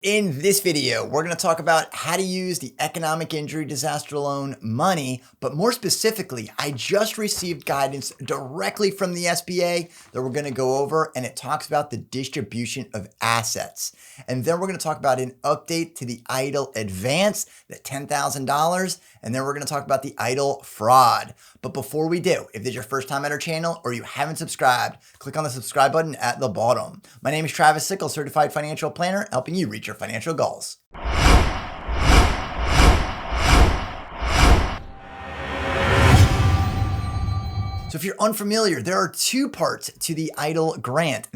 In this video, we're going to talk about how to use the economic injury disaster loan money, but more specifically, I just received guidance directly from the SBA that we're going to go over, and it talks about the distribution of assets. And then we're going to talk about an update to the EIDL advance, the $10,000, and then we're going to talk about the EIDL fraud. But before we do, if this is your first time at our channel or you haven't subscribed, click on the subscribe button at the bottom. My name is Travis Sickle, certified financial planner, helping you reach your financial goals. So if you're unfamiliar, there are two parts to the EIDL grant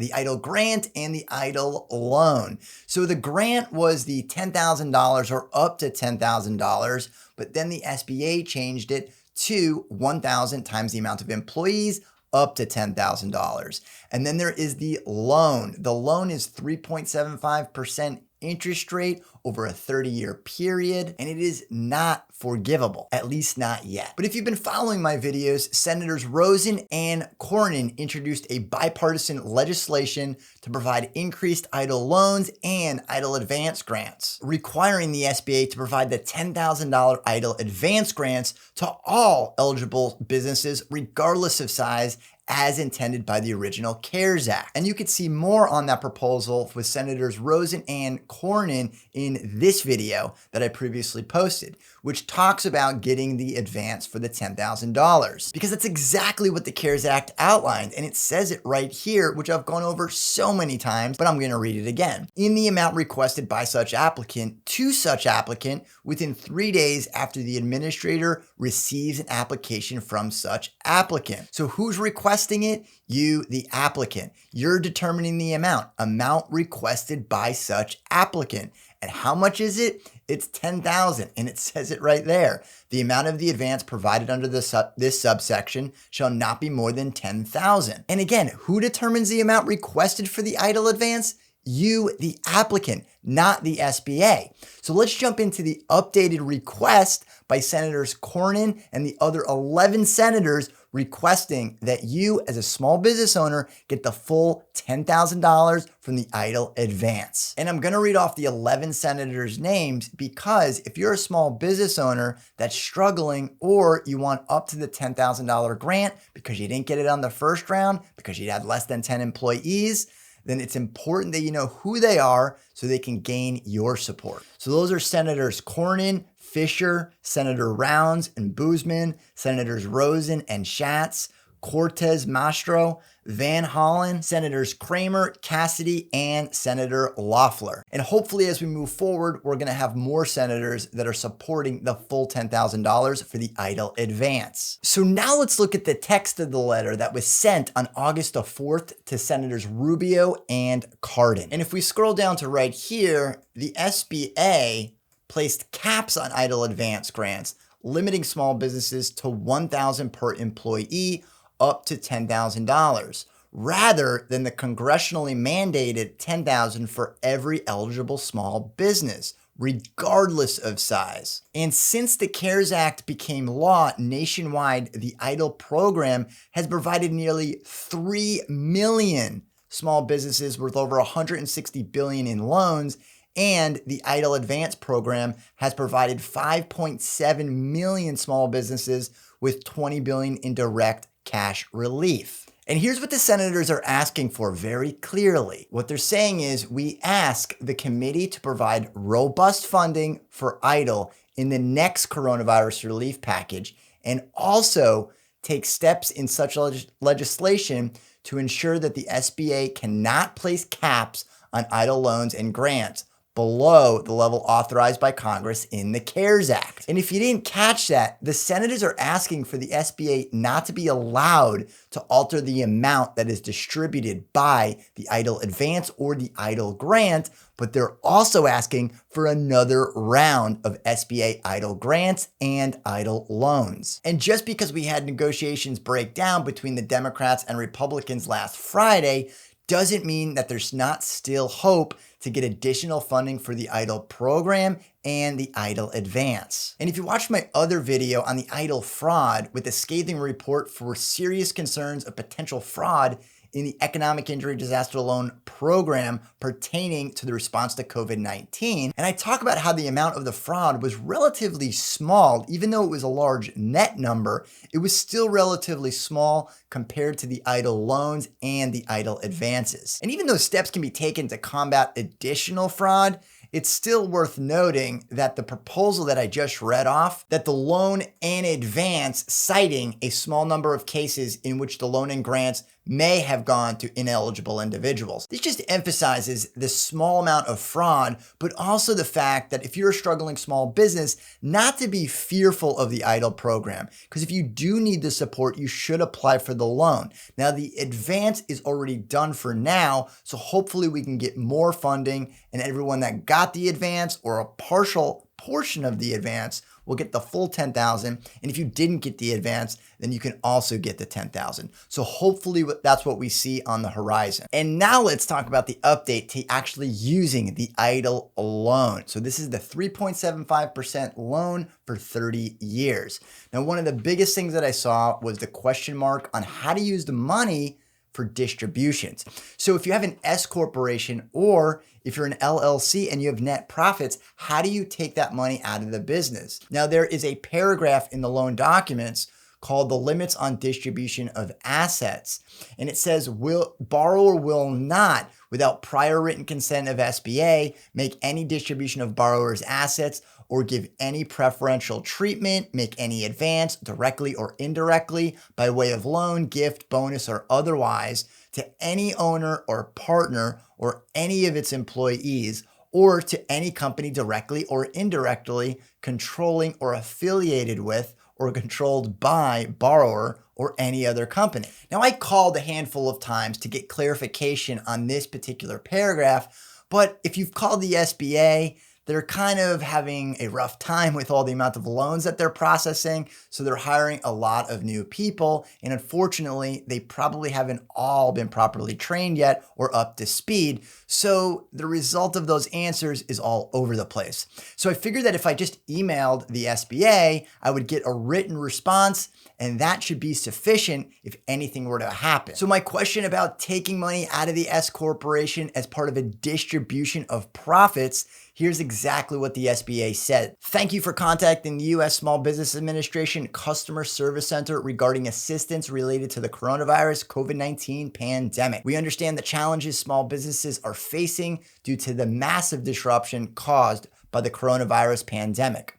and the EIDL loan. So the grant was the $10,000 or up to $10,000, but then the SBA changed it to 1,000 times the amount of employees, up to $10,000. And then there is the loan. The loan is 3.75% interest rate over a 30-year period, and it is not forgivable, at least not yet. But if you've been following my videos, Senators Rosen and Cornyn introduced a bipartisan legislation to provide increased EIDL loans and EIDL advance grants, requiring the SBA to provide the $10,000 EIDL advance grants to all eligible businesses, regardless of size, as intended by the original CARES Act. And you can see more on that proposal with Senators Rosen and Cornyn in this video that I previously posted, which talks about getting the advance for the $10,000. Because that's exactly what the CARES Act outlined, and it says it right here, which I've gone over so many times, but I'm gonna read it again. In the amount requested by such applicant to such applicant within 3 days after the administrator receives an application from such applicant. So who's requesting it? You, the applicant. You're determining the amount requested by such applicant. And how much is it? It's $10,000, and it says it right there. The amount of the advance provided under this subsection shall not be more than $10,000. And again, who determines the amount requested for the EIDL advance? You, the applicant, not the SBA. So let's jump into the updated request by Senators Cornyn and the other 11 senators requesting that you, as a small business owner, get the full $10,000 from the EIDL advance. And I'm gonna read off the 11 senators' names because if you're a small business owner that's struggling, or you want up to the $10,000 grant because you didn't get it on the first round because you had less than 10 employees, then it's important that you know who they are so they can gain your support. So those are Senators Cornyn, Fisher, Senator Rounds and Boozman, Senators Rosen and Schatz, Cortez Mastro, Van Hollen, Senators Kramer, Cassidy, and Senator Loeffler. And hopefully as we move forward, we're gonna have more senators that are supporting the full $10,000 for the EIDL advance. So now let's look at the text of the letter that was sent on August the 4th to Senators Rubio and Cardin. And if we scroll down to right here, the SBA placed caps on EIDL advance grants, limiting small businesses to $1,000 per employee, up to $10,000, rather than the congressionally mandated $10,000 for every eligible small business, regardless of size. And since the CARES Act became law nationwide, the EIDL program has provided nearly 3 million small businesses worth over $160 billion in loans, and the EIDL advance program has provided 5.7 million small businesses with $20 billion in direct cash relief. And here's what the senators are asking for very clearly. What they're saying is, we ask the committee to provide robust funding for EIDL in the next coronavirus relief package, and also take steps in such legislation to ensure that the SBA cannot place caps on EIDL loans and grants below the level authorized by Congress in the CARES Act. And if you didn't catch that, the senators are asking for the SBA not to be allowed to alter the amount that is distributed by the EIDL advance or the EIDL grant, but they're also asking for another round of SBA EIDL grants and EIDL loans. And just because we had negotiations break down between the Democrats and Republicans last Friday doesn't mean that there's not still hope to get additional funding for the EIDL program and the EIDL advance. And if you watched my other video on the EIDL fraud with a scathing report for serious concerns of potential fraud in the Economic Injury Disaster Loan Program pertaining to the response to COVID-19. And I talk about how the amount of the fraud was relatively small. Even though it was a large net number, it was still relatively small compared to the EIDL loans and the EIDL advances. And even though steps can be taken to combat additional fraud, it's still worth noting that the proposal that I just read off, that the loan and advance citing a small number of cases in which the loan and grants may have gone to ineligible individuals. This just emphasizes the small amount of fraud, but also the fact that if you're a struggling small business, not to be fearful of the EIDL program, because if you do need the support, you should apply for the loan. Now, the advance is already done for now, so hopefully we can get more funding, and everyone that got the advance or a partial portion of the advance will get the full 10,000. And if you didn't get the advance, then you can also get the 10,000. So hopefully that's what we see on the horizon. And now let's talk about the update to actually using the EIDL loan. So this is the 3.75% loan for 30 years. Now, one of the biggest things that I saw was the question mark on how to use the money for distributions. So if you have an S corporation or if you're an LLC and you have net profits, how do you take that money out of the business? Now, there is a paragraph in the loan documents called the limits on distribution of assets. And it says, borrower will not, without prior written consent of SBA, make any distribution of borrower's assets or give any preferential treatment, make any advance, directly or indirectly, by way of loan, gift, bonus, or otherwise, to any owner or partner or any of its employees, or to any company directly or indirectly controlling or affiliated with or controlled by borrower or any other company. Now, I called a handful of times to get clarification on this particular paragraph, but if you've called the SBA, they're kind of having a rough time with all the amount of loans that they're processing. So they're hiring a lot of new people. And unfortunately, they probably haven't all been properly trained yet or up to speed. So the result of those answers is all over the place. So I figured that if I just emailed the SBA, I would get a written response, and that should be sufficient if anything were to happen. So my question about taking money out of the S corporation as part of a distribution of profits, here's exactly what the SBA said. Thank you for contacting the U.S. Small Business Administration Customer Service Center regarding assistance related to the coronavirus COVID-19 pandemic. We understand the challenges small businesses are facing due to the massive disruption caused by the coronavirus pandemic.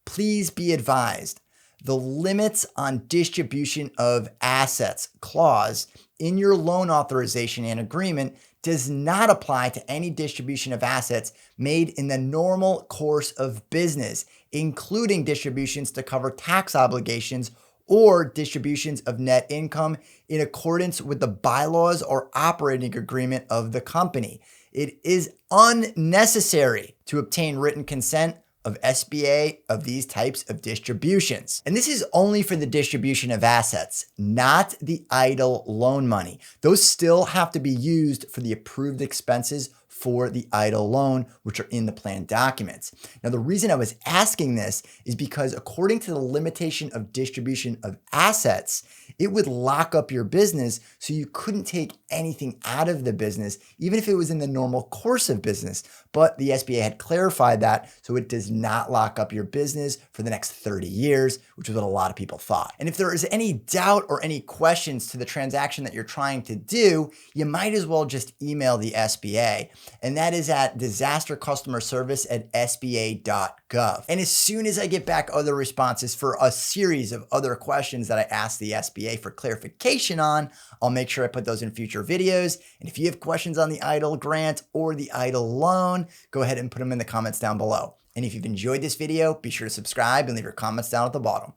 Please be advised, the limits on distribution of assets clause in your loan authorization and agreement does not apply to any distribution of assets made in the normal course of business, including distributions to cover tax obligations or distributions of net income in accordance with the bylaws or operating agreement of the company. It is unnecessary to obtain written consent of SBA of these types of distributions. And this is only for the distribution of assets, not the EIDL loan money. Those still have to be used for the approved expenses for the EIDL loan, which are in the plan documents. Now, the reason I was asking this is because according to the limitation of distribution of assets, it would lock up your business so you couldn't take anything out of the business, even if it was in the normal course of business. But the SBA had clarified that, so it does not lock up your business for the next 30 years, which is what a lot of people thought. And if there is any doubt or any questions to the transaction that you're trying to do, you might as well just email the SBA. And that is at disastercustomerservice@sba.gov. And as soon as I get back other responses for a series of other questions that I asked the SBA for clarification on, I'll make sure I put those in future videos. And if you have questions on the EIDL grant or the EIDL loan, go ahead and put them in the comments down below. And if you've enjoyed this video, be sure to subscribe and leave your comments down at the bottom.